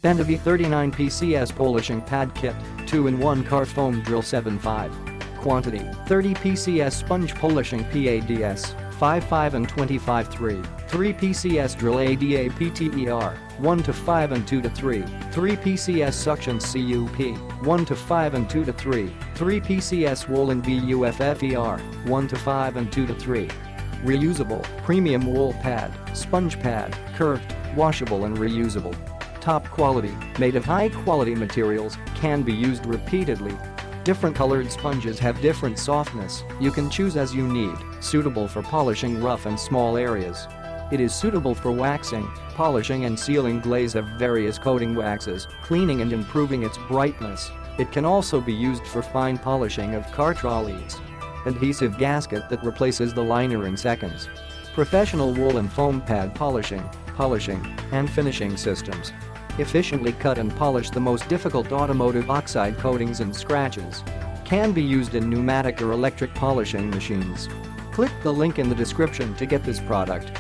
Benavvy 39pcs polishing pad kit, 2-in-1 car foam drill 7.5. Quantity, 30 pcs sponge polishing PADS, 5.5 and 25.3, 3 pcs drill ADA PTER, 1 to 5 and 2 to 3, 3 pcs suction CUP, 1 to 5 and 2 to 3, 3 pcs Woolen BUFFER, 1 to 5 and 2 to 3. Reusable, premium wool pad, sponge pad, curved, washable and reusable. Top quality, made of high-quality materials, can be used repeatedly. Different colored sponges have different softness, you can choose as you need, suitable for polishing rough and small areas. It is suitable for waxing, polishing and sealing glaze of various coating waxes, cleaning and improving its brightness. It can also be used for fine polishing of car trolleys. Adhesive gasket that replaces the liner in seconds. Professional wool and foam pad polishing, and finishing systems. Efficiently cut and polish the most difficult automotive oxide coatings and scratches. Can be used in pneumatic or electric polishing machines. Click the link in the description to get this product.